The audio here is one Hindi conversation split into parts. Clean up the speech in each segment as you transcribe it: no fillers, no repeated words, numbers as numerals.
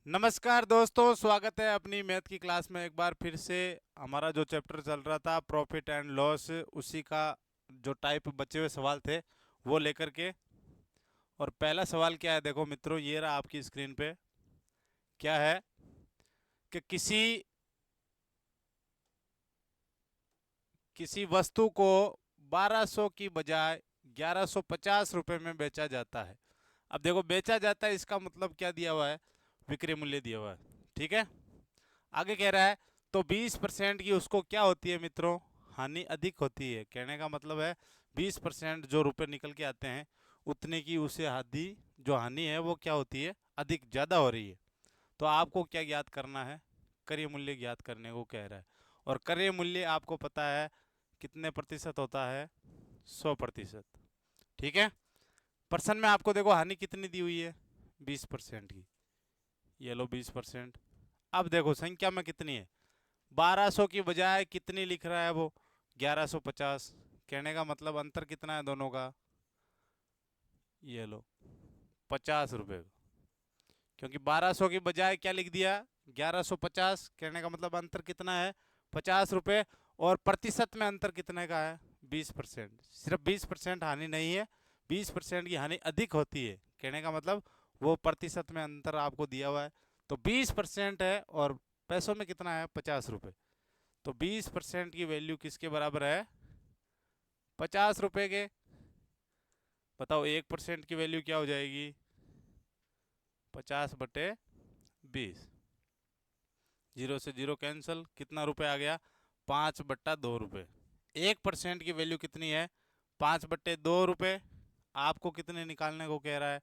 नमस्कार दोस्तों, स्वागत है अपनी मैथ की क्लास में एक बार फिर से। हमारा जो चैप्टर चल रहा था प्रॉफिट एंड लॉस, उसी का जो टाइप बचे हुए सवाल थे वो लेकर के। और पहला सवाल क्या है, देखो मित्रों, ये रहा आपकी स्क्रीन पे। क्या है कि किसी किसी वस्तु को 1200 की बजाय 1150 रुपये में बेचा जाता है। अब देखो, बेचा जाता है इसका मतलब क्या दिया हुआ है, विक्रय मूल्य दिया हुआ है। ठीक है, आगे कह रहा है तो 20% की उसको क्या होती है मित्रों, हानि अधिक होती है। कहने का मतलब है 20% जो रुपए निकल के आते हैं उतने की उसे हानि, जो हानि है वो क्या होती है, अधिक ज़्यादा हो रही है। तो आपको क्या ज्ञात करना है, क्रय मूल्य ज्ञात करने को कह रहा है। और क्रय मूल्य आपको पता है कितने प्रतिशत होता है, 100%। ठीक है, प्रश्न में आपको देखो हानि कितनी दी हुई है, 20% की। ये लो 20%। अब देखो संख्या में कितनी है, 1200 की बजाय कितनी लिख रहा है वो, 1150। कहने का मतलब अंतर कितना है दोनों का, ये लो 50 रुपये का। क्योंकि 1200 की बजाय क्या लिख दिया, 1150। कहने का मतलब अंतर कितना है, 50 रुपये। और प्रतिशत में अंतर कितने का है, 20%। सिर्फ 20% हानि नहीं है, 20% की हानि अधिक होती है। कहने का मतलब वो प्रतिशत में अंतर आपको दिया हुआ है। तो 20% है और पैसों में कितना है, 50 रुपये। तो 20% की वैल्यू किसके बराबर है, 50 रुपये के। बताओ 1% की वैल्यू क्या हो जाएगी, 50/20। जीरो से जीरो कैंसिल, कितना रुपए आ गया, 5/2 रुपये। 1% की वैल्यू कितनी है, 5/2 रुपये। आपको कितने निकालने को कह रहा है,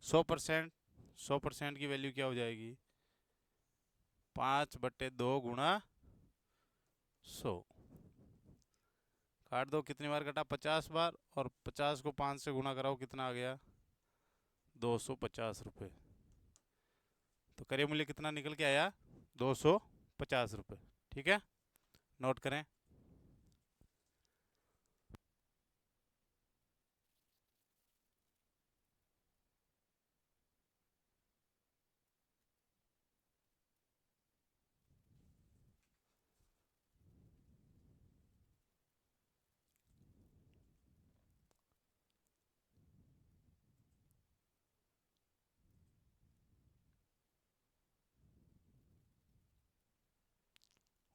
100%। 100% की वैल्यू क्या हो जाएगी, 5/2 × 100। काट दो, कितनी बार कटा, 50 बार। और 50 को 5 से गुणा कराओ, कितना आ गया, 250 रुपये। तो क्रय मूल्य कितना निकल के आया, 250 रुपये। ठीक है, नोट करें।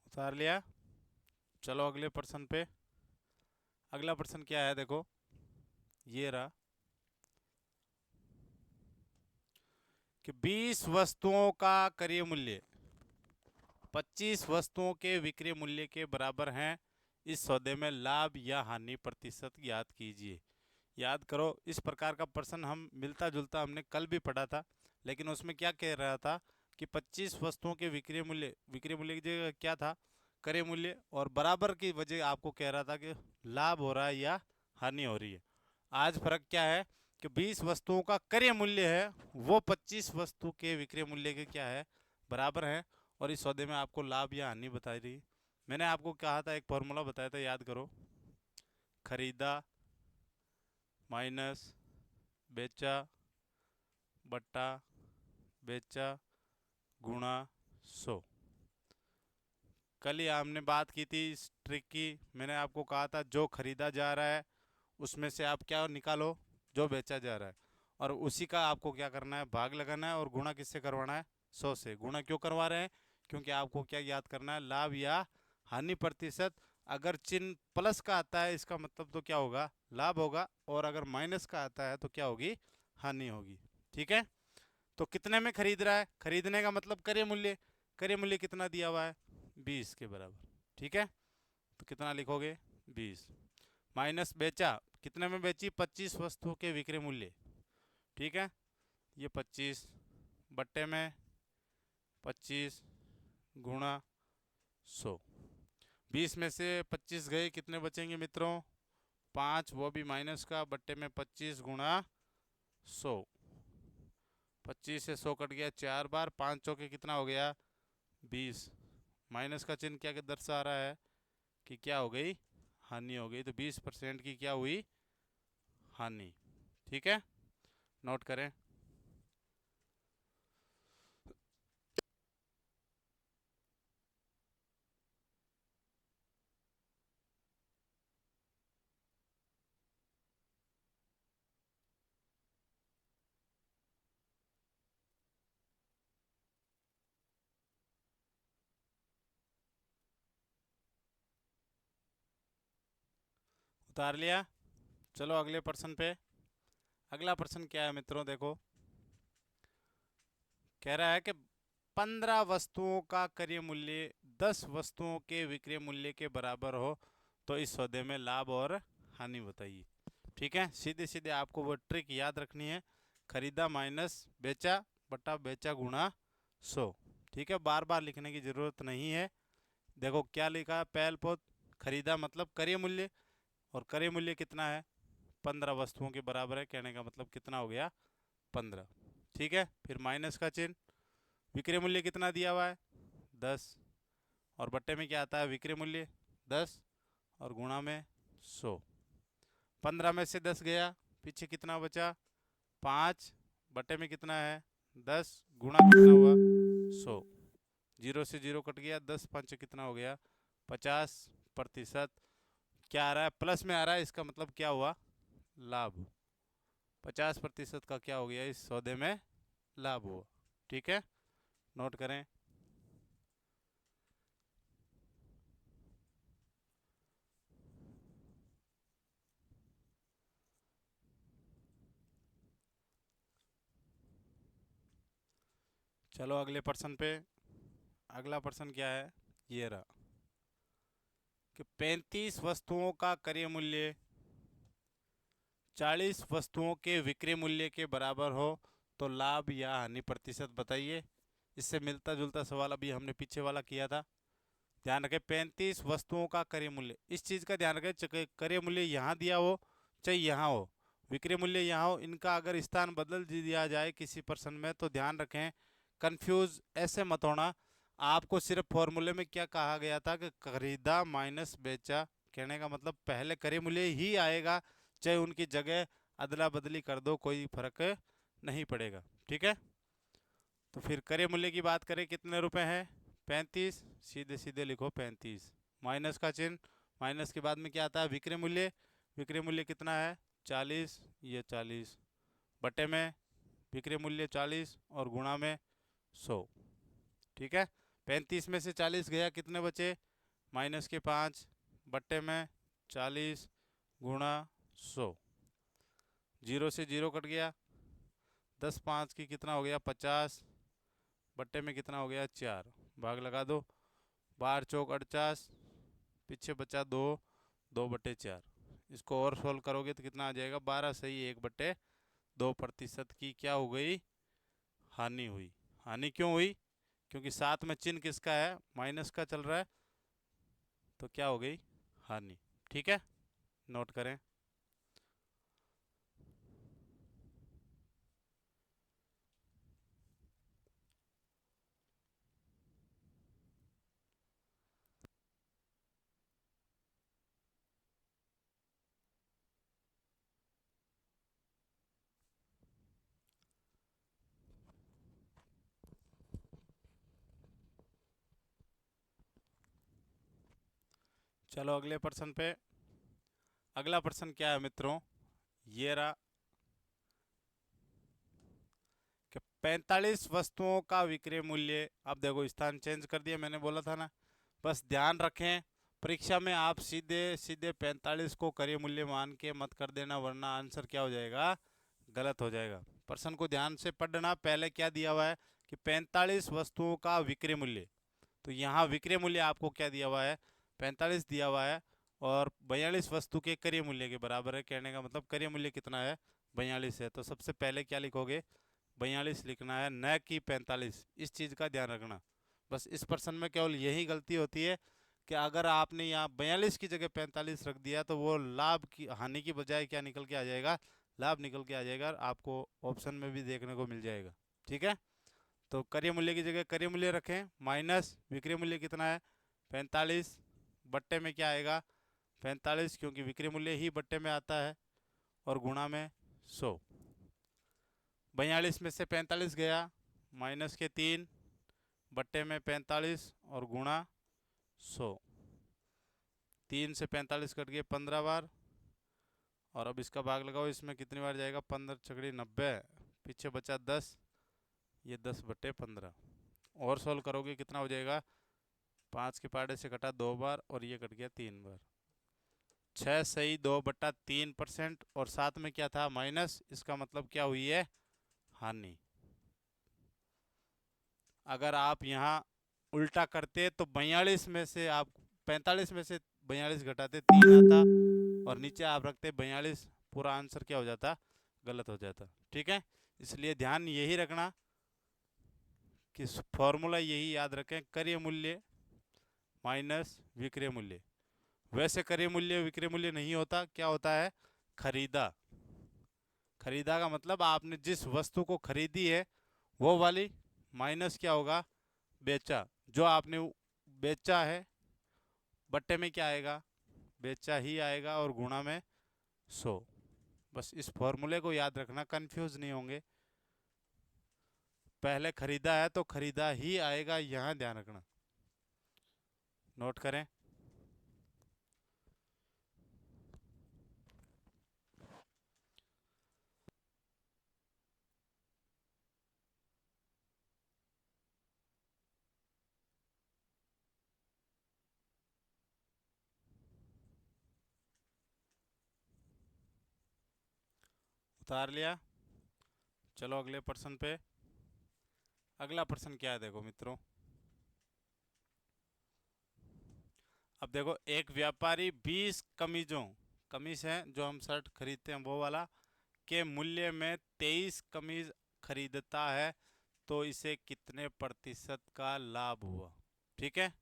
उतार लिया। चलो अगले प्रश्न पे। अगला प्रश्न क्या है, देखो ये रहा कि 20 वस्तुओं का क्रय मूल्य 25 वस्तुओं के विक्रय मूल्य के बराबर हैं। इस सौदे में लाभ या हानि प्रतिशत ज्ञात कीजिए। याद करो, इस प्रकार का प्रश्न हम मिलता जुलता हमने कल भी पढ़ा था। लेकिन उसमें क्या कह रहा था कि 25 वस्तुओं के विक्रय मूल्य की जगह क्या था, क्रय मूल्य। और बराबर की वजह आपको कह रहा था कि लाभ हो रहा है या हानि हो रही है। आज फर्क क्या है कि 20 वस्तुओं का क्रय मूल्य है वो 25 वस्तु के विक्रय मूल्य के क्या है, बराबर है। और इस सौदे में आपको लाभ या हानि बताई रही। मैंने आपको कहा था, एक फॉर्मूला बताया था, याद करो। खरीदा माइनस बेचा बट्टा बेचा गुणा 100। कल ही हमने बात की थी इस ट्रिक की। मैंने आपको कहा था जो खरीदा जा रहा है उसमें से आप क्या निकालो, जो बेचा जा रहा है। और उसी का आपको क्या करना है, भाग लगाना है। और गुणा किससे करवाना है, 100 से। गुणा क्यों करवा रहे हैं, क्योंकि आपको क्या याद करना है, लाभ या हानि प्रतिशत। अगर चिन्ह प्लस का आता है इसका मतलब तो क्या होगा, लाभ होगा। और अगर माइनस का आता है तो क्या होगी, हानि होगी। ठीक है, तो कितने में खरीद रहा है, खरीदने का मतलब क्रय मूल्य। क्रय मूल्य कितना दिया हुआ है, 20 के बराबर। ठीक है, तो कितना लिखोगे, 20। माइनस बेचा, कितने में बेची, 25 वस्तुओं के विक्रय मूल्य। ठीक है, ये 25 बट्टे में 25 गुणा 100। 20 में से 25 गए, कितने बचेंगे मित्रों, 5, वो भी माइनस का, बट्टे में 25 गुणा 100। 25 से 100 कट गया 4 बार, 5 चौके कितना हो गया, 20। माइनस का चिन्ह क्या दर्शा रहा है कि क्या हो गई, हानि हो गई। तो 20% की क्या हुई, हानि। ठीक है, नोट करें। उतार लिया। चलो अगले प्रश्न पे। अगला प्रश्न क्या है मित्रों, देखो कह रहा है कि 15 वस्तुओं का क्रय मूल्य 10 वस्तुओं के विक्रय मूल्य के बराबर हो तो इस सौदे में लाभ और हानि बताइए। ठीक है, सीधे सीधे आपको वो ट्रिक याद रखनी है, खरीदा माइनस बेचा बटा बेचा गुणा 100। ठीक है, बार बार लिखने की जरूरत नहीं है। देखो क्या लिखा है, पहल पोत खरीदा मतलब क्रय मूल्य, और क्रय मूल्य कितना है 15 वस्तुओं के बराबर है, कहने का मतलब कितना हो गया 15। ठीक है, फिर माइनस का चिन्ह, विक्रय मूल्य कितना दिया हुआ है 10, और बट्टे में क्या आता है विक्रय मूल्य 10 और गुणा में 100। 15 में से 10 गया, पीछे कितना बचा 5, बट्टे में कितना है 10 गुणा कितना हुआ 100। जीरो से जीरो कट गया, 10 5 कितना हो गया 50%। क्या आ रहा है प्लस में आ रहा है, इसका मतलब क्या हुआ लाभ। 50% का क्या हो गया इस सौदे में लाभ हुआ। ठीक है, नोट करें। चलो अगले प्रश्न पे। अगला प्रश्न क्या है, ये रहा कि 35 वस्तुओं का क्रय मूल्य 40 वस्तुओं के विक्रय मूल्य के बराबर हो तो लाभ या हानि प्रतिशत बताइए। इससे मिलता जुलता सवाल अभी हमने पीछे वाला किया था। ध्यान रखें 35 वस्तुओं का क्रय मूल्य, इस चीज़ का ध्यान रखें, चाहे क्रय मूल्य यहाँ दिया हो चाहे यहाँ हो, विक्रय मूल्य यहाँ हो, इनका अगर स्थान बदल दिया जाए किसी प्रश्न में तो ध्यान रखें कंफ्यूज ऐसे मत होना। आपको सिर्फ फॉर्मूले में क्या कहा गया था कि खरीदा माइनस बेचा, कहने का मतलब पहले क्रय मूल्य ही आएगा, चाहे उनकी जगह अदला बदली कर दो कोई फर्क नहीं पड़ेगा। ठीक है, तो फिर क्रय मूल्य की बात करें कितने रुपए हैं 35, सीधे सीधे लिखो 35, माइनस का चिन्ह, माइनस के बाद में क्या आता है विक्रय मूल्य, विक्रय मूल्य कितना है 40, ये 40 बटे में विक्रय मूल्य 40 और गुणा में 100। ठीक है, 35 में से 40 गया, कितने बचे माइनस के 5 बट्टे में 40 गुणा 100। जीरो से जीरो कट गया, 10 5 की कितना हो गया 50 बट्टे में कितना हो गया 4, भाग लगा दो, 12 चौक 48, पीछे बचा 2, 2/4। इसको और सोल्व करोगे तो कितना आ जाएगा 12 सही 1/2% की क्या हो गई हानि हुई। हानि क्यों हुई, क्योंकि साथ में चिन्ह किसका है माइनस का चल रहा है, तो क्या हो गई हानि। ठीक है, नोट करें। चलो अगले प्रश्न पे। अगला प्रश्न क्या है मित्रों, ये रहा कि 45 वस्तुओं का विक्रय मूल्य, अब देखो स्थान चेंज कर दिया, मैंने बोला था ना, बस ध्यान रखें परीक्षा में आप सीधे सीधे 45 को क्रय मूल्य मान के मत कर देना, वरना आंसर क्या हो जाएगा गलत हो जाएगा। प्रश्न को ध्यान से पढ़ना, पहले क्या दिया हुआ है कि 45 वस्तुओं का विक्रय मूल्य, तो यहाँ विक्रय मूल्य आपको क्या दिया हुआ है 45 दिया हुआ है, और 42 वस्तु के क्रय मूल्य के बराबर है, कहने का मतलब क्रय मूल्य कितना है 42 है, तो सबसे पहले क्या लिखोगे 42 लिखना है न कि 45। इस चीज़ का ध्यान रखना। बस इस प्रश्न में केवल यही गलती होती है कि अगर आपने यहाँ 42 की जगह 45 रख दिया तो वो लाभ की हानि की बजाय क्या निकल के आ जाएगा लाभ निकल के आ जाएगा, आपको ऑप्शन में भी देखने को मिल जाएगा। ठीक है, तो क्रय मूल्य की जगह क्रय मूल्य रखें, माइनस विक्रय मूल्य कितना है 45, बट्टे में क्या आएगा 45 क्योंकि विक्रय मूल्य ही बट्टे में आता है, और गुणा में 100। 42 में से 45 गया, माइनस के 3 बट्टे में 45 और गुणा 100। 3 से 45 कट गए 15 बार, और अब इसका भाग लगाओ, इसमें कितनी बार जाएगा 15 छकड़ी 90, पीछे बचा 10, ये 10/15। और सोल्व करोगे कितना हो जाएगा, 5 के पाड़े से कटा 2 बार और ये कट गया 3 बार। 6 सही 2/3%, और साथ में क्या था माइनस, इसका मतलब क्या हुई है, हानि। अगर आप यहाँ उल्टा करते तो 42 में से आप 45 में से 42 घटाते 3 आता, और नीचे आप रखते 42, पूरा आंसर क्या हो जाता, गलत हो जाता। ठीक है, इसलिए ध्यान यही रखना कि फॉर्मूला यही याद रखें, क्रय मूल्य माइनस विक्रय मूल्य। वैसे क्रय मूल्य विक्रय मूल्य नहीं होता, क्या होता है, खरीदा। खरीदा का मतलब आपने जिस वस्तु को खरीदी है वो वाली, माइनस क्या होगा, बेचा। जो आपने बेचा है, बट्टे में क्या आएगा, बेचा ही आएगा, और गुणा में 100। बस इस फॉर्मूले को याद रखना, कंफ्यूज नहीं होंगे। पहले खरीदा है तो खरीदा ही आएगा, यहाँ ध्यान रखना, नोट करें। उतार लिया। चलो अगले प्रश्न पे। अगला प्रश्न क्या है, देखो मित्रों। अब देखो, एक व्यापारी 20 कमीजों, कमीज है जो हम शर्ट खरीदते हैं वो वाला, के मूल्य में 23 कमीज खरीदता है, तो इसे कितने प्रतिशत का लाभ हुआ। ठीक है,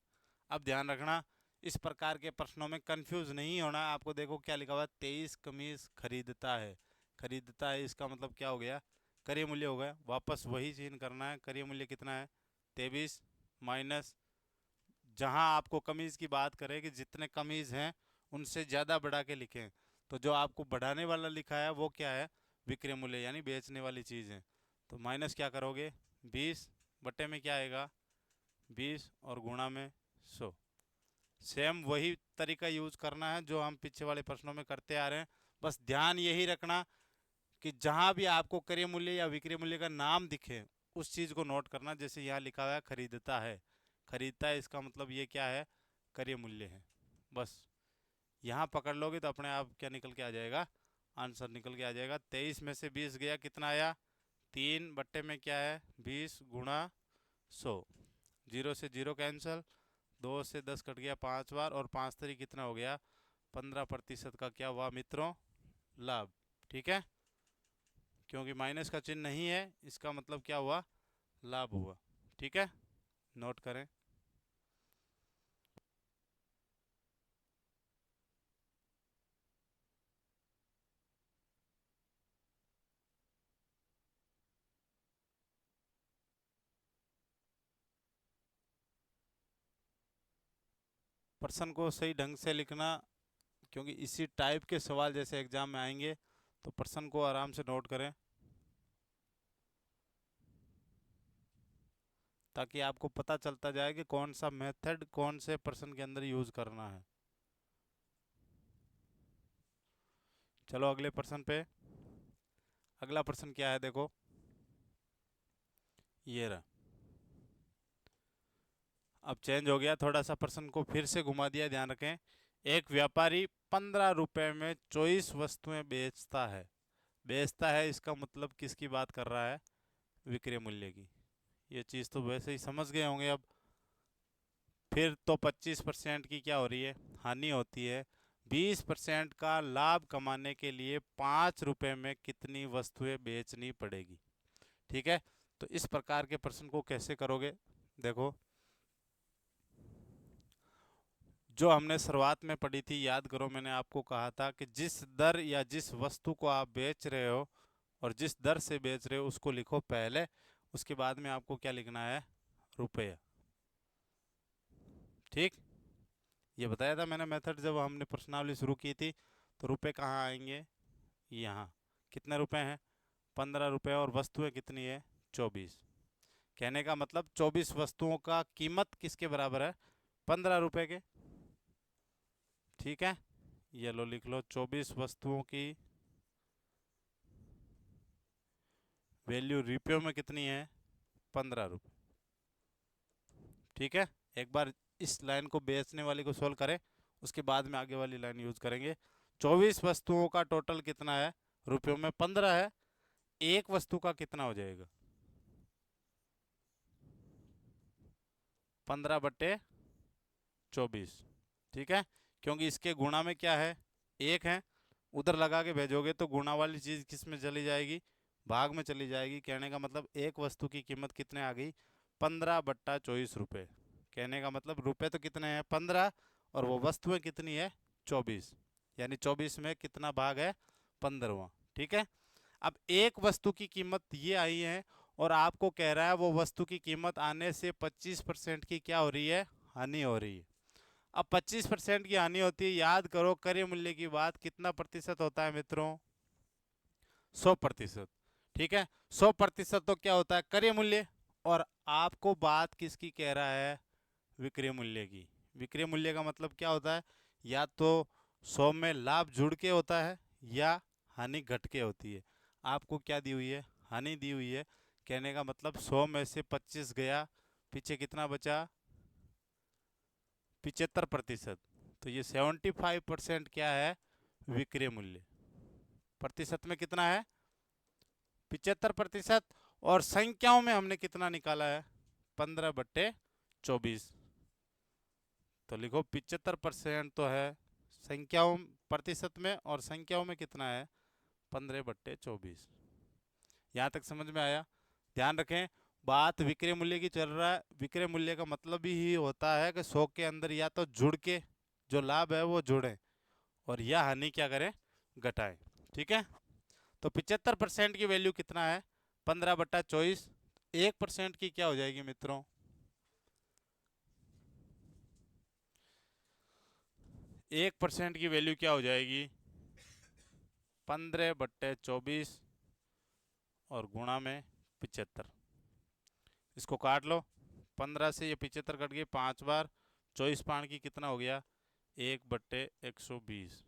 अब ध्यान रखना, इस प्रकार के प्रश्नों में कंफ्यूज नहीं होना। आपको देखो क्या लिखा हुआ है, 23 कमीज खरीदता है। खरीदता है इसका मतलब क्या हो गया, क्रय मूल्य हो गया। वापस वही चीज करना है, क्रय मूल्य कितना है, 23 माइनस, जहां आपको कमीज की बात करें कि जितने कमीज हैं उनसे ज़्यादा बढ़ा के लिखें, तो जो आपको बढ़ाने वाला लिखा है वो क्या है, विक्रय मूल्य, यानी बेचने वाली चीज़ है। तो माइनस क्या करोगे, 20 बट्टे में क्या आएगा, 20, और गुणा में 100। सेम वही तरीका यूज करना है जो हम पीछे वाले प्रश्नों में करते आ रहे हैं। बस ध्यान यही रखना कि जहां भी आपको क्रय मूल्य या विक्रय मूल्य का नाम दिखे, उस चीज़ को नोट करना। जैसे यहाँ लिखा हुआ है खरीदता है, खरीदता है इसका मतलब ये क्या है, क्रय मूल्य है। बस यहाँ पकड़ लोगे तो अपने आप क्या निकल के आ जाएगा, आंसर निकल के आ जाएगा। 23 में से 20 गया, कितना आया, 3 बट्टे में क्या है, 20 गुणा 100। जीरो से जीरो कैंसिल, 2 से 10 कट गया 5 बार, और 5 तरी कितना हो गया, 15% का क्या हुआ मित्रों, लाभ। ठीक है, क्योंकि माइनस का चिन्ह नहीं है, इसका मतलब क्या हुआ, लाभ हुआ। ठीक है, नोट करें। प्रश्न को सही ढंग से लिखना, क्योंकि इसी टाइप के सवाल जैसे एग्जाम में आएंगे, तो प्रश्न को आराम से नोट करें, ताकि आपको पता चलता जाए कि कौन सा मेथड कौन से प्रश्न के अंदर यूज करना है। चलो अगले प्रश्न पे। अगला प्रश्न क्या है, देखो ये रहा। अब चेंज हो गया थोड़ा सा, प्रश्न को फिर से घुमा दिया, ध्यान रखें। एक व्यापारी 15 रुपए में 24 वस्तुएं बेचता है। बेचता है इसका मतलब किसकी बात कर रहा है, विक्रय मूल्य की। ये चीज़ तो वैसे ही समझ गए होंगे अब। फिर तो 25% की क्या हो रही है, हानि होती है। 20% का लाभ कमाने के लिए 5 रुपए में कितनी वस्तुएं बेचनी पड़ेगी। ठीक है, तो इस प्रकार के प्रश्न को कैसे करोगे, देखो जो हमने शुरुआत में पढ़ी थी, याद करो, मैंने आपको कहा था कि जिस दर या जिस वस्तु को आप बेच रहे हो और जिस दर से बेच रहे हो उसको लिखो पहले, उसके बाद में आपको क्या लिखना है, रुपया। ठीक, ये बताया था मैंने मेथड जब हमने प्रश्नावली शुरू की थी। तो रुपए कहाँ आएंगे, यहाँ। कितने रुपए हैं, 15 रुपए, और वस्तुएं कितनी है, 24। कहने का मतलब 24 वस्तुओं का कीमत किसके बराबर है, 15 रुपए के। ठीक है, ये लो लिख लो, 24 वस्तुओं की वैल्यू रुपयों में कितनी है, 15 रुपये। ठीक है, एक बार इस लाइन को बेचने वाली को सोल्व करें, उसके बाद में आगे वाली लाइन यूज करेंगे। 24 वस्तुओं का टोटल कितना है रुपयों में? 15 है। एक वस्तु का कितना हो जाएगा? 15/24। ठीक है, क्योंकि इसके गुणा में क्या है? एक है। उधर लगा के भेजोगे तो गुणा वाली चीज किस में चली जाएगी? भाग में चली जाएगी। कहने का मतलब एक वस्तु की कीमत कितने आ गई? 15/24 रुपये। कहने का मतलब रुपए तो कितने हैं? 15, और वो वस्तुएं कितनी है? 24। यानी 24 में कितना भाग है? 15वां। ठीक है। अब एक वस्तु की कीमत ये आई है, और आपको कह रहा है वो वस्तु की कीमत आने से 25% की क्या हो रही है? हानि हो रही है। अब 25% की हानि होती है, याद करो क्रय मूल्य की बात, कितना प्रतिशत होता है मित्रों? 100%। ठीक है, 100% तो क्या होता है? क्रय मूल्य। और आपको बात किसकी कह रहा है? विक्रय मूल्य की। विक्रय मूल्य का मतलब क्या होता है? या तो 100 में लाभ जुड़ के होता है, या हानि घट के होती है। आपको क्या दी हुई है? हानि दी हुई है। कहने का मतलब 100 में से 25 गया, पीछे कितना बचा? 75%। तो ये 75% क्या है? विक्रय मूल्य। प्रतिशत में कितना है? 75%। और संख्याओं में हमने कितना निकाला है? 15/24। तो लिखो 75% तो है संख्याओं प्रतिशत में, और संख्याओं में कितना है? 15/24। यहाँ तक समझ में आया? ध्यान रखें, बात विक्रय मूल्य की चल रहा है। विक्रय मूल्य का मतलब ही होता है कि 100 के अंदर या तो जुड़ के जो लाभ है वो जुड़े, और यह हानि क्या करें? घटाएं। ठीक है। तो 75% की वैल्यू कितना है? 15/24। 1% की क्या हो जाएगी मित्रों? 1% की वैल्यू क्या हो जाएगी? 15/24 और गुणा में 75। इसको काट लो। 15 से ये 75 कट गए 5 बार। 24 की कितना हो गया? 1/120।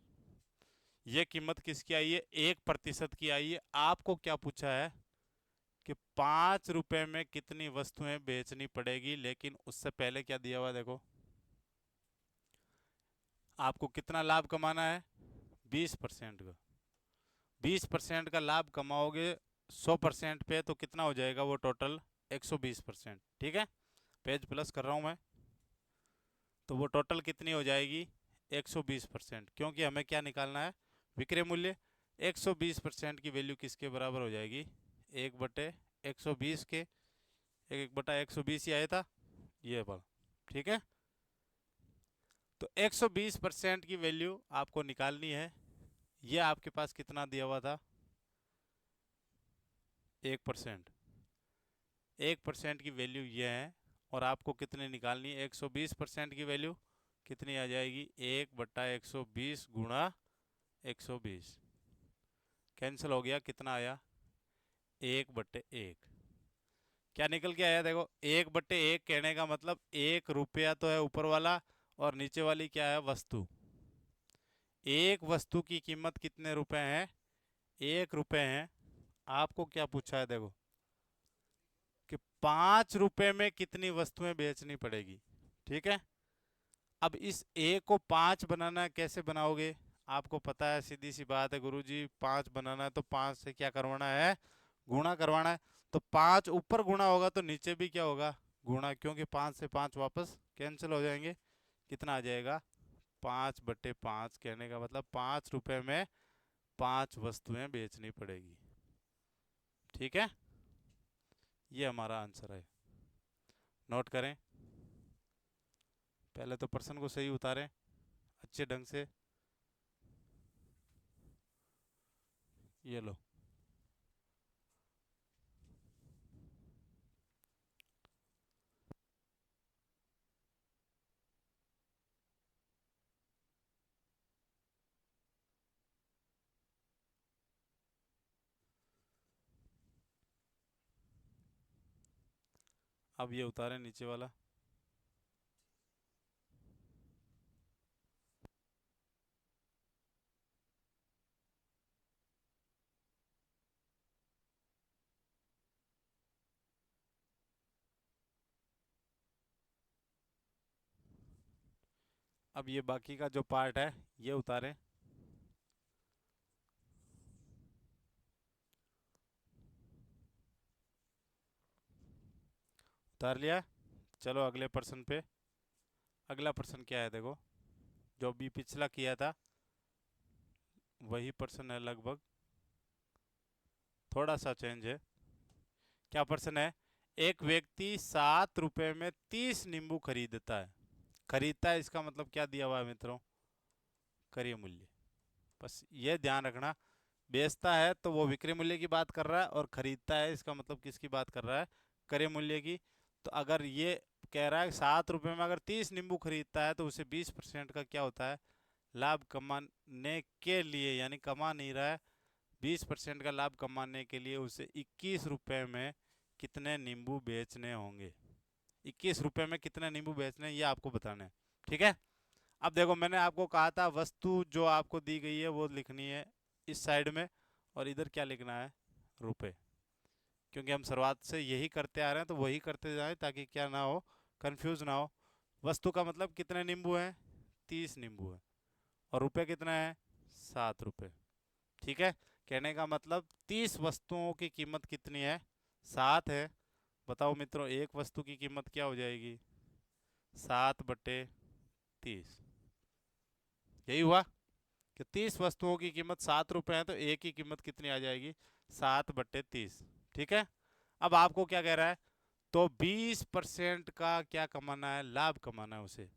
ये कीमत किसकी आई है? 1% की आई है। आपको क्या पूछा है? कि 5 रुपए में कितनी वस्तुएं बेचनी पड़ेगी, लेकिन उससे पहले क्या दिया हुआ देखो। आपको कितना लाभ कमाना है? 20% का। 20% का लाभ कमाओगे 100% पे, तो कितना हो जाएगा वो टोटल? 120%। ठीक है, पेज प्लस कर रहा हूं मैं। तो वो टोटल कितनी हो जाएगी? 120%, क्योंकि हमें क्या निकालना है? विक्रय मूल्य। 120% की वैल्यू किसके बराबर हो जाएगी? 1/120 के। 1/120 ही आया था ये पर। ठीक है, तो 120% की वैल्यू आपको निकालनी है। ये आपके पास कितना दिया हुआ था? 1%। 1% की वैल्यू ये है, और आपको कितनी निकालनी है? 120% की वैल्यू कितनी आ जाएगी? 1/120 गुणा 120। कैंसिल हो गया, कितना आया? 1/1। क्या निकल के आया देखो? 1/1 कहने का मतलब 1 रुपया तो है ऊपर वाला, और नीचे वाली क्या है? वस्तु। एक वस्तु की कीमत कितने रुपए हैं? 1 रुपए हैं। आपको क्या पूछा है देखो, कि 5 रुपए में कितनी वस्तुएं बेचनी पड़ेगी। ठीक है। अब इस ए को 5 बनाना है, कैसे बनाओगे? आपको पता है, सीधी सी बात है गुरुजी, 5 बनाना है तो 5 से क्या करवाना है? गुणा करवाना है। तो 5 ऊपर गुणा होगा तो नीचे भी क्या होगा? गुणा, क्योंकि 5 से 5 वापस कैंसिल हो जाएंगे। कितना आ जाएगा? 5/5। कहने का मतलब 5 रुपए में 5 वस्तुएं बेचनी पड़ेगी। ठीक है, ये हमारा आंसर है। नोट करें, पहले तो प्रश्न को सही उतारें अच्छे ढंग से। ये लो। अब ये उतारें नीचे वाला। अब ये बाकी का जो पार्ट है ये उतारें। उतार लिया। चलो अगले प्रश्न पे। अगला प्रश्न क्या है देखो, जो भी पिछला किया था वही प्रश्न है लगभग, थोड़ा सा चेंज है। क्या प्रश्न है? एक व्यक्ति 7 रुपए में 30 नींबू खरीदता है। खरीदता है इसका मतलब क्या दिया हुआ है मित्रों? क्रय मूल्य। बस ये ध्यान रखना, बेचता है तो वो विक्रय मूल्य की बात कर रहा है, और खरीदता है इसका मतलब किसकी बात कर रहा है? क्रय मूल्य की। तो अगर ये कह रहा है 7 रुपए में अगर 30 नींबू खरीदता है तो उसे 20% का क्या होता है? लाभ कमाने के लिए, यानी कमा नहीं रहा है, 20% का लाभ कमाने के लिए उसे 21 रुपए में कितने नींबू बेचने होंगे? 21 रुपए में कितने नींबू बेचने हैं ये आपको बताना है। ठीक है। अब देखो मैंने आपको कहा था वस्तु जो आपको दी गई है वो लिखनी है इस साइड में, और इधर क्या लिखना है? रुपए। क्योंकि हम शुरुआत से यही करते आ रहे हैं तो वही करते जाएं ताकि क्या ना हो, कंफ्यूज ना हो। वस्तु का मतलब कितने नींबू हैं? 30 नींबू है। और रुपए कितना है? 7 रुपए। ठीक है। कहने का मतलब 30 वस्तुओं की कीमत कितनी है? 7 है। बताओ मित्रों एक वस्तु की कीमत क्या हो जाएगी? 7/30। यही हुआ कि 30 वस्तुओं की कीमत 7 रुपए है तो एक की कीमत कितनी आ जाएगी? 7/30। ठीक है। अब आपको क्या कह रहा है? तो 20% का क्या कमाना है? लाभ कमाना है उसे।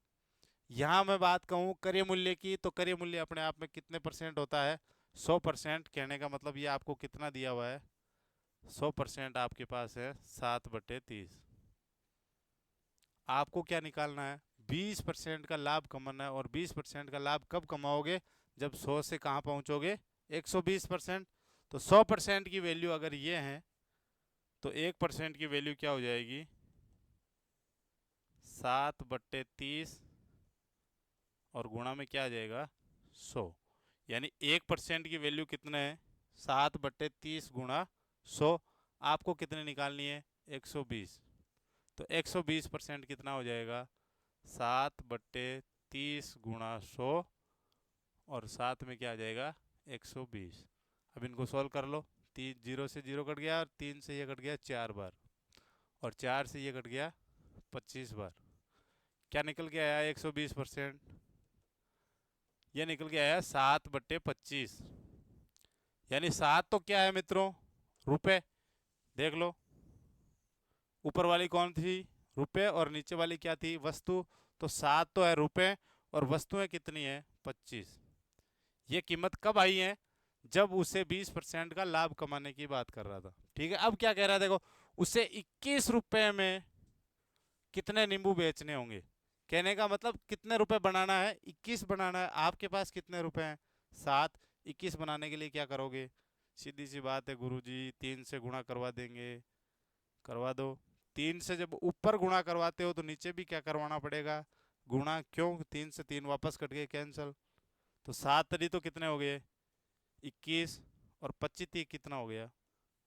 यहां मैं बात कहूं क्रय मूल्य की, तो क्रय मूल्य अपने आप में कितने परसेंट होता है? 100%। कहने का मतलब ये आपको कितना दिया हुआ है? 100% आपके पास है 7/30। आपको क्या निकालना है? 20% का लाभ कमाना है। और 20% का लाभ कब कमाओगे? जब 100 से कहाँ पहुंचोगे? 120%। तो 100% की वैल्यू अगर ये है तो 1% की वैल्यू क्या हो जाएगी? 7/30 और गुणा में क्या आ जाएगा? 100। यानी 1% की वैल्यू कितना है? 7/30 गुणा 100। आपको कितने निकालनी है? 120। तो 120% कितना हो जाएगा? 7/30 गुणा 100, और साथ में क्या आ जाएगा? 120। अब इनको सॉल्व कर लो। 0 से 0 कट गया, और 3 से ये कट गया 4 बार, और 4 से ये कट गया 25 बार। क्या निकल के आया? 120%। ये निकल के आया 7/25। यानी 7 तो क्या है मित्रों? रुपए। देख लो ऊपर वाली कौन थी? रुपए। और नीचे वाली क्या थी? वस्तु। तो 7 तो है रुपए, और वस्तुएं कितनी है? 25। ये कीमत कब आई है? जब उसे 20% का लाभ कमाने की बात कर रहा था। ठीक है। अब क्या कह रहा है देखो, उसे 21 रुपए में कितने नींबू बेचने होंगे? कहने का मतलब कितने रुपए बनाना है? 21 बनाना है। आपके पास कितने रुपए हैं? 7। 21 बनाने के लिए क्या करोगे? सीधी सी बात है गुरुजी, 3 से गुणा करवा देंगे। करवा दो। 3 से जब ऊपर गुणा करवाते हो तो नीचे भी क्या करवाना पड़ेगा? गुणा। क्यों? 3 से 3 वापस कट गए, कैंसल। तो 7 तरी तो कितने हो गए? 21। और 25 कितना हो गया?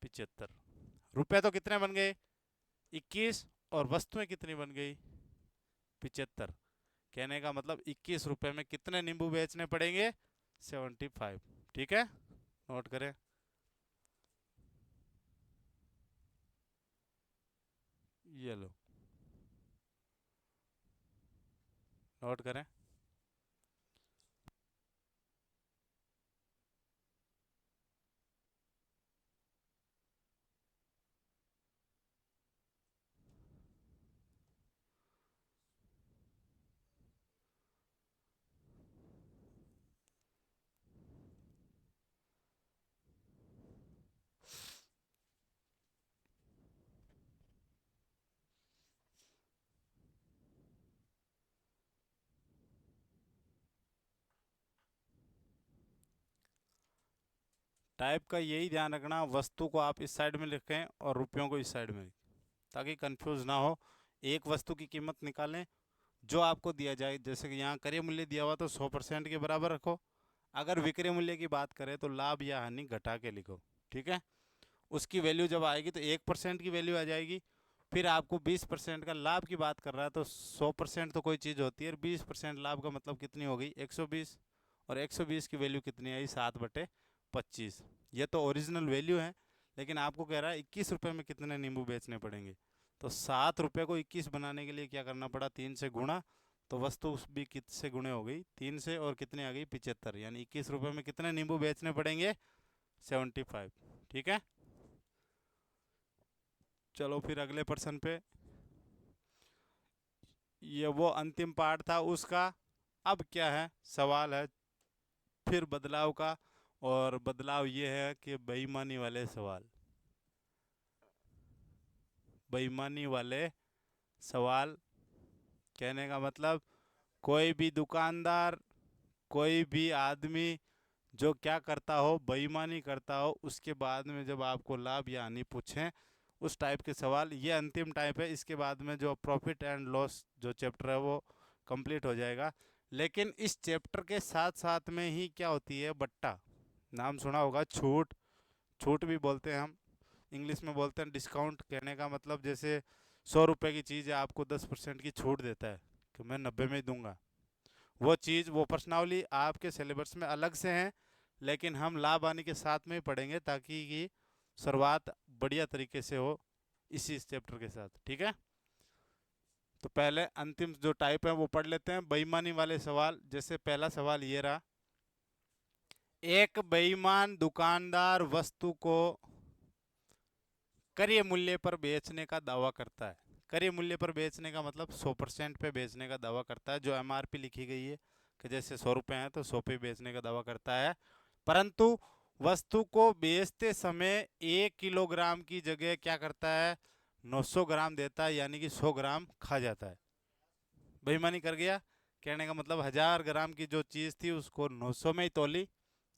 75। रुपए तो कितने बन गए? 21। और वस्तुएं कितनी बन गई? 75। कहने का मतलब 21 रुपए में कितने नींबू बेचने पड़ेंगे? 75। ठीक है। नोट करें। ये लो, नोट करें। टाइप का यही ध्यान रखना, वस्तु को आप इस साइड में लिखें और रुपयों को इस साइड में, ताकि कंफ्यूज ना हो। एक वस्तु की कीमत निकालें जो आपको दिया जाए, जैसे कि यहाँ क्रय मूल्य दिया हुआ तो 100% के बराबर रखो। अगर विक्रय मूल्य की बात करें तो लाभ या हानि घटा के लिखो। ठीक है। उसकी वैल्यू जब आएगी तो 1% की वैल्यू आ जाएगी। फिर आपको 20% का लाभ की बात कर रहा है, तो 100% तो कोई चीज़ होती है, 20% लाभ का मतलब कितनी हो गई 120, और 120 की वैल्यू कितनी आई 7/25। ये तो ओरिजिनल वैल्यू है, लेकिन आपको कह रहा है 21 रुपये में कितने नींबू बेचने पड़ेंगे। तो 7 रुपये को 21 बनाने के लिए क्या करना पड़ा, 3 से गुणा। तो वस्तु भी किससे गुणे हो गई, 3 से, और कितनी आ गई 75, यानी 21 रुपये में कितने नींबू बेचने पड़ेंगे 75। ठीक है, चलो फिर अगले प्रश्न पे। ये वो अंतिम पार्ट था उसका। अब क्या है, सवाल है फिर बदलाव का, और बदलाव ये है कि बेईमानी वाले सवाल। बेईमानी वाले सवाल कहने का मतलब, कोई भी दुकानदार, कोई भी आदमी जो क्या करता हो, बेईमानी करता हो, उसके बाद में जब आपको लाभ या हानि पूछें, उस टाइप के सवाल। ये अंतिम टाइप है, इसके बाद में जो प्रॉफिट एंड लॉस जो चैप्टर है वो कंप्लीट हो जाएगा। लेकिन इस चैप्टर के साथ साथ में ही क्या होती है, बट्टा। नाम सुना होगा, छूट। छूट भी बोलते हैं हम, इंग्लिश में बोलते हैं डिस्काउंट। कहने का मतलब जैसे 100 रुपये की चीज़ है, आपको 10% की छूट देता है कि मैं 90 में ही दूंगा। वो चीज़, वो प्रश्नावली आपके सिलेबस में अलग से है, लेकिन हम लाभ हानि के साथ में ही पढ़ेंगे, ताकि कि शुरुआत बढ़िया तरीके से हो इसी चैप्टर के साथ। ठीक है, तो पहले अंतिम जो टाइप है वो पढ़ लेते हैं, बेईमानी वाले सवाल। जैसे पहला सवाल ये रहा, एक बेईमान दुकानदार वस्तु को क्रय मूल्य पर बेचने का दावा करता है। क्रय मूल्य पर बेचने का मतलब 100% पे बेचने का दावा करता है। जो एमआरपी लिखी गई है कि जैसे 100 रुपये हैं तो 100 पे बेचने का दावा करता है, परंतु वस्तु को बेचते समय 1 किलोग्राम की जगह क्या करता है, 900 ग्राम देता है, यानी कि 100 ग्राम खा जाता है। बेईमानी कर गया। कहने का मतलब 1000 ग्राम की जो चीज़ थी उसको 900 में ही तोली,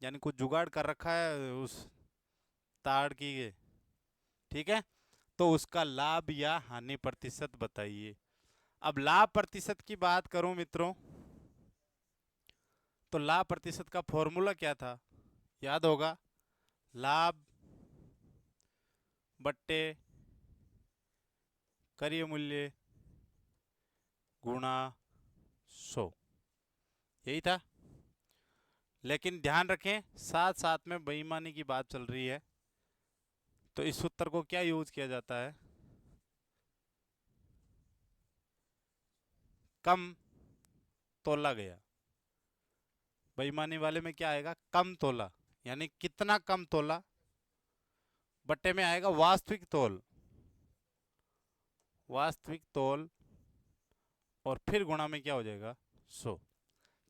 यानी कुछ जुगाड़ कर रखा है उस ताड़ की। ठीक है, तो उसका लाभ या हानि प्रतिशत बताइए। अब लाभ प्रतिशत की बात करूं मित्रों, तो लाभ प्रतिशत का फॉर्मूला क्या था, याद होगा, लाभ बट्टे क्रय मूल्य गुणा 100, यही था। लेकिन ध्यान रखें, साथ साथ में बेईमानी की बात चल रही है, तो इस सूत्र को क्या यूज किया जाता है, कम तोला गया। बेईमानी वाले में क्या आएगा, कम तोला, यानी कितना कम तोला, बट्टे में आएगा वास्तविक तोल। वास्तविक तोल, और फिर गुणा में क्या हो जाएगा 100।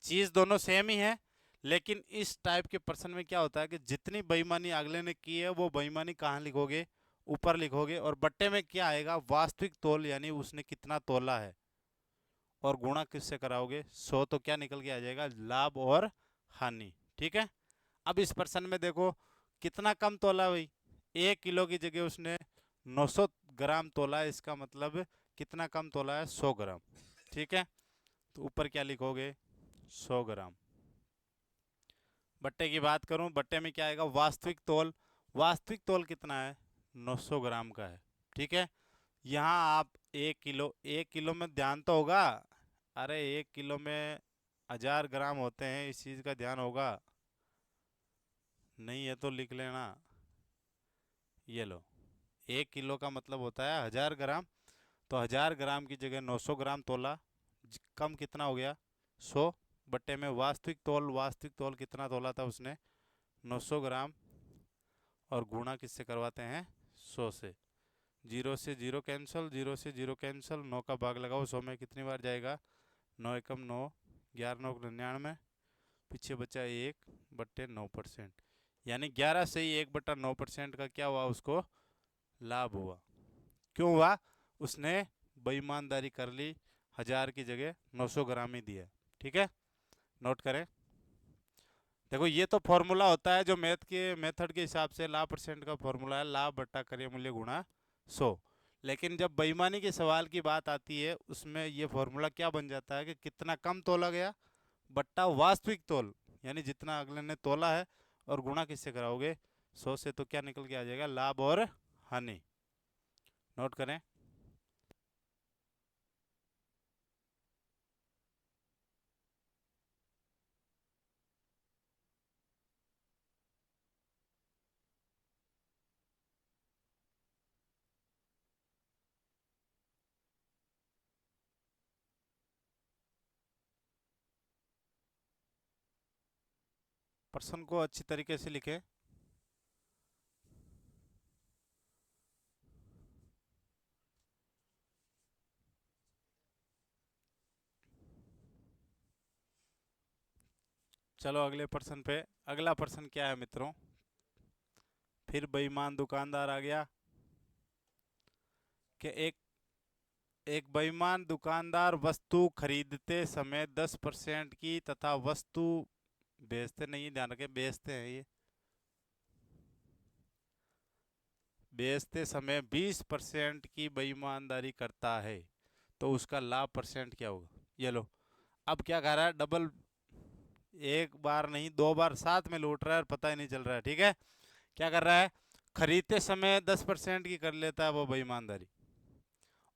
चीज दोनों सेम ही है, लेकिन इस टाइप के प्रश्न में क्या होता है कि जितनी बेईमानी अगले ने की है वो बेईमानी कहाँ लिखोगे, ऊपर लिखोगे, और बट्टे में क्या आएगा वास्तविक तोल, यानी उसने कितना तोला है, और गुणा किससे कराओगे 100, तो क्या निकल के आ जाएगा लाभ और हानि। ठीक है, अब इस प्रश्न में देखो कितना कम तोला भाई, 1 किलो की जगह उसने 900 ग्राम तोला है, इसका मतलब कितना कम तोला है 100 ग्राम। ठीक है, तो ऊपर क्या लिखोगे 100 ग्राम। बट्टे की बात करूं, बट्टे में क्या आएगा वास्तविक तोल। वास्तविक तोल कितना है 900 ग्राम का है। ठीक है, यहाँ आप 1 किलो, 1 किलो में ध्यान तो होगा, अरे 1 किलो में 1000 ग्राम होते हैं, इस चीज़ का ध्यान होगा, नहीं है तो लिख लेना। ये लो, 1 किलो का मतलब होता है 1000 ग्राम, तो 1000 ग्राम की जगह 900 ग्राम तोला, कम कितना हो गया 100, बट्टे में वास्तविक तोल। वास्तविक तोल कितना तोला था उसने 900 ग्राम, और गुणा किससे करवाते हैं 100 से। 0 से 0 कैंसिल, 0 से 0 कैंसिल, 9 का भाग लगाओ 100 में कितनी बार जाएगा, 9 एकम 9, 11 9 99, पीछे बचा 1/9%, यानी 11 से ही 1/9% का क्या हुआ उसको लाभ हुआ। क्यों हुआ, उसने बेईमानदारी कर ली, 1000 की जगह 900 ग्राम ही दिया। ठीक है, नोट करें। देखो ये तो फॉर्मूला होता है जो मैथ के मेथड के हिसाब से लाभ परसेंट का फॉर्मूला है, लाभ बट्टा क्रय मूल्य गुणा 100। लेकिन जब बेईमानी के सवाल की बात आती है उसमें ये फॉर्मूला क्या बन जाता है कि कितना कम तोला गया बट्टा वास्तविक तोल, यानी जितना अगले ने तोला है, और गुणा किससे कराओगे 100 से, तो क्या निकल के आ जाएगा लाभ और हानि। नोट करें। प्रश्न को अच्छी तरीके से लिखे। चलो अगले प्रश्न पे। अगला प्रश्न क्या है मित्रों? फिर बेईमान दुकानदार आ गया कि एक बेईमान दुकानदार वस्तु खरीदते समय 10% की तथा वस्तु बेचते नहीं, ध्यान रखें बेचते हैं ये, बेचते समय 20% की बेईमानदारी करता है तो उसका लाभ परसेंट क्या होगा? ये लो, अब क्या कह रहा है, डबल, एक बार नहीं दो बार साथ में लूट रहा है और पता ही नहीं चल रहा है। ठीक है, क्या कर रहा है? खरीदते समय 10% की कर लेता है वो बेईमानदारी,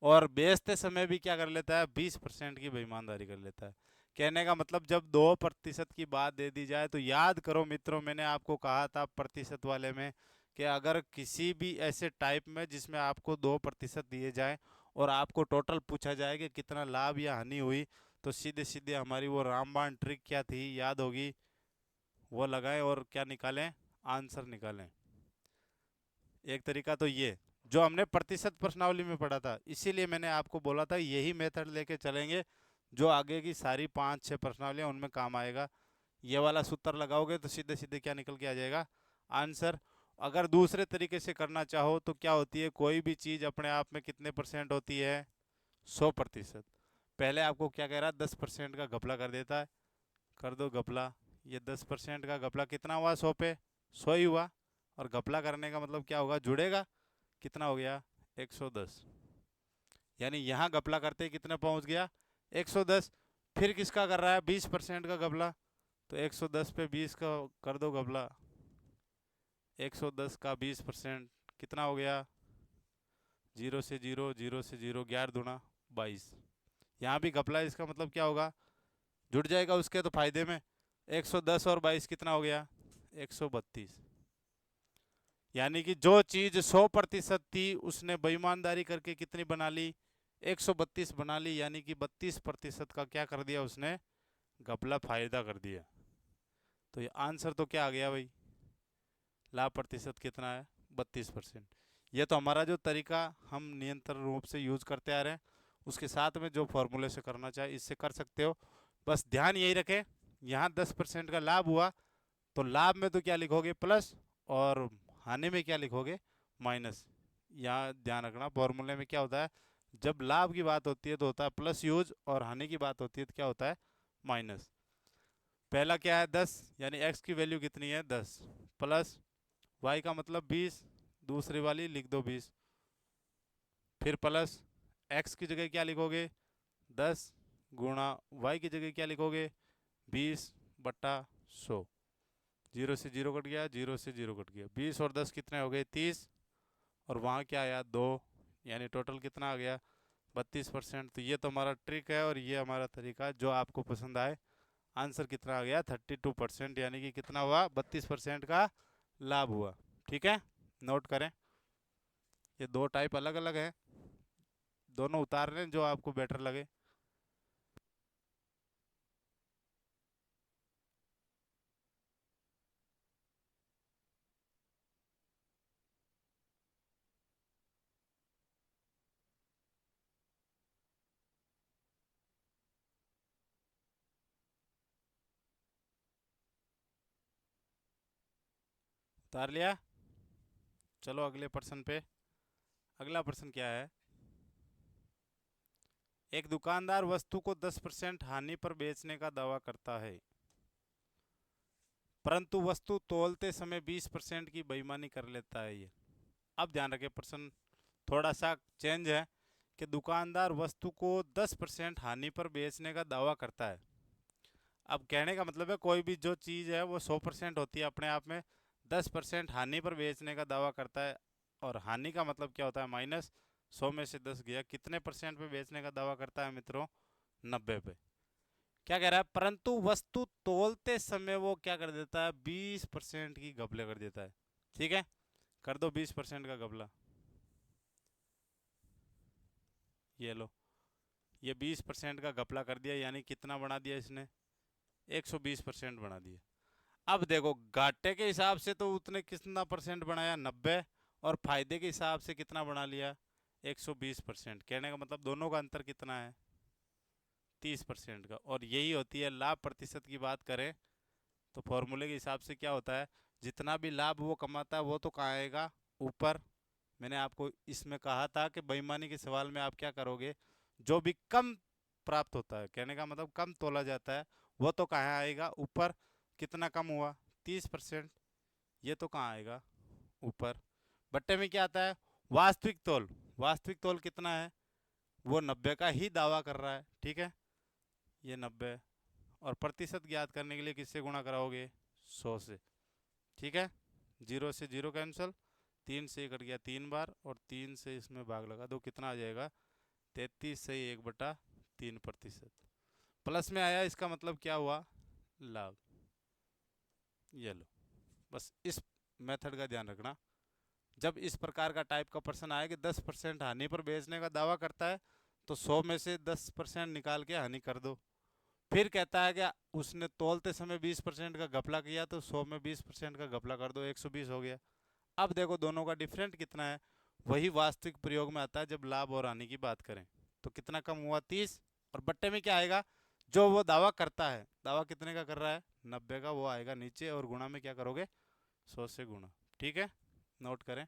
और बेचते समय भी क्या कर लेता है? 20% की बेईमानदारी कर लेता है। कहने का मतलब जब 2% की बात दे दी जाए तो याद करो मित्रों, मैंने आपको कहा था प्रतिशत वाले में कि अगर किसी भी ऐसे टाइप में जिसमें आपको 2% दिए जाए और आपको टोटल पूछा जाए कि कितना लाभ या हानि हुई, तो सीधे सीधे हमारी वो रामबाण ट्रिक क्या थी, याद होगी, वो लगाएं और क्या निकालें? आंसर निकालें। एक तरीका तो ये जो हमने प्रतिशत प्रश्नावली में पढ़ा था, इसीलिए मैंने आपको बोला था यही मेथड लेके चलेंगे जो आगे की सारी 5-6 प्रश्नावलियां उनमें काम आएगा। ये वाला सूत्र लगाओगे तो सीधे सीधे क्या निकल के आ जाएगा? आंसर। अगर दूसरे तरीके से करना चाहो तो क्या होती है, कोई भी चीज अपने आप में कितने परसेंट होती है? 100%। पहले आपको क्या कह रहा है? 10% का घपला कर देता है, कर दो घपला। ये 10% का घपला कितना हुआ? 100 पे 100 ही हुआ, और घपला करने का मतलब क्या होगा? जुड़ेगा, कितना हो गया? 110। यानी यहाँ घपला करते ही कितना पहुंच गया? 110। फिर किसका कर रहा है? 20% का घपला, तो 110 पे 20 का कर दो घपला, 110 का 20% कितना हो गया? 0 से 0, 0 से 0, 11 दूना 22। यहाँ भी घपला है, इसका मतलब क्या होगा? जुड़ जाएगा उसके तो फायदे में। 110 और 22 कितना हो गया? 132। यानी कि जो चीज 100% थी उसने बेईमानदारी करके कितनी बना ली? 132 बना ली। यानी कि 32% का क्या कर दिया उसने? घपला, फायदा कर दिया। तो ये आंसर तो क्या आ गया भाई? लाभ प्रतिशत कितना है? 32%। ये तो हमारा जो तरीका हम निरंतर रूप से यूज करते आ रहे हैं, उसके साथ में जो फॉर्मूले से करना चाहे इससे कर सकते हो। बस ध्यान यही रखें, यहाँ 10% का लाभ हुआ तो लाभ में तो क्या लिखोगे? प्लस, और हानि में क्या लिखोगे? माइनस। यहाँ ध्यान रखना फॉर्मूले में क्या होता है, जब लाभ की बात होती है तो होता है प्लस यूज, और हानि की बात होती है तो क्या होता है? माइनस। पहला क्या है? 10, यानी x की वैल्यू कितनी है? 10, प्लस y का मतलब 20, दूसरी वाली लिख दो 20, फिर प्लस x की जगह क्या लिखोगे? 10 गुणा y की जगह क्या लिखोगे? 20/100। 0 से 0 कट गया, 0 से 0 कट गया, 20 और 10 कितने हो गए? 30, और वहाँ क्या आया? 2, यानी टोटल कितना आ गया? 32%। तो ये तो हमारा ट्रिक है और ये हमारा तरीका जो आपको पसंद आए। आंसर कितना आ गया? 32%, यानी कि कितना हुआ? 32% का लाभ हुआ। ठीक है, नोट करें। ये दो टाइप अलग अलग है, दोनों उतार लें जो आपको बेटर लगे। उतार लिया? चलो अगले प्रश्न पे। अगला प्रश्न क्या है? एक दुकानदार वस्तु को 10% हानि पर बेचने का दावा करता है, परंतु वस्तु तोलते समय 20% की बेईमानी कर लेता है ये। अब ध्यान रखें, प्रश्न थोड़ा सा चेंज है कि दुकानदार वस्तु को 10% हानि पर बेचने का दावा करता है। अब कहने का मतलब है कोई भी जो चीज़ है वो 100% होती है अपने आप में, 10% हानि पर बेचने का दावा करता है, और हानि का मतलब क्या होता है? माइनस। 100 में से 10 गया, कितने परसेंट पे बेचने का दावा करता है मित्रों? 90 पे। क्या कह रहा है? परंतु वस्तु तोलते समय वो क्या कर देता है? 20% की घपले कर देता है। ठीक है, कर दो 20% का घपला। ये लो, ये 20% का घपला कर दिया, यानी कितना बढ़ा दिया इसने? 120% बढ़ा दिया। अब देखो घाटे के हिसाब से तो उतने कितना परसेंट बनाया, 90। और फायदे के हिसाब से कितना बना लिया, 120%। कहने का मतलब दोनों का अंतर कितना है, 30% का। और यही होती है लाभ प्रतिशत की बात करें तो फॉर्मूले के हिसाब से क्या होता है, जितना भी लाभ वो कमाता है वो तो कहाँ आएगा, ऊपर। मैंने आपको इसमें कहा था कि बेईमानी के सवाल में आप क्या करोगे, जो भी कम प्राप्त होता है, कहने का मतलब कम तोला जाता है, वो तो कहाँ आएगा, ऊपर। कितना कम हुआ, 30%। ये तो कहाँ आएगा, ऊपर। बट्टे में क्या आता है, वास्तविक तौल। वास्तविक तौल कितना है, वो 90 का ही दावा कर रहा है, ठीक है, ये 90। और प्रतिशत ज्ञात करने के लिए किससे गुणा कराओगे, 100 से, ठीक है। 0 से 0 कैंसिल, 3 से कट गया 3 बार, और 3 से इसमें भाग लगा दो, कितना आ जाएगा, 33 से 1/3%। प्लस में आया, इसका मतलब क्या हुआ, लाभ। ये लो, बस इस मेथड का ध्यान रखना। जब इस प्रकार का टाइप का प्रश्न आए कि 10% हानि पर बेचने का दावा करता है, तो 100 में से 10% निकाल के हानि कर दो। फिर कहता है कि उसने तोलते समय 20% का घपला किया, तो 100 में 20% का घपला कर दो, 120 हो गया। अब देखो दोनों का डिफरेंट कितना है, वही वास्तविक प्रयोग में आता है जब लाभ और हानि की बात करें। तो कितना कम हुआ, 30। और बट्टे में क्या आएगा, जो वो दावा करता है, दावा कितने का कर रहा है, 90 का, वो आएगा नीचे, और गुणा में क्या करोगे, 100 से गुणा, ठीक है, नोट करें।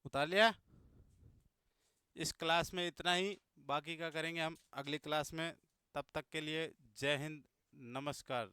उतार लिया। इस क्लास में इतना ही, बाकी का करेंगे हम अगली क्लास में। तब तक के लिए जय हिंद, नमस्कार।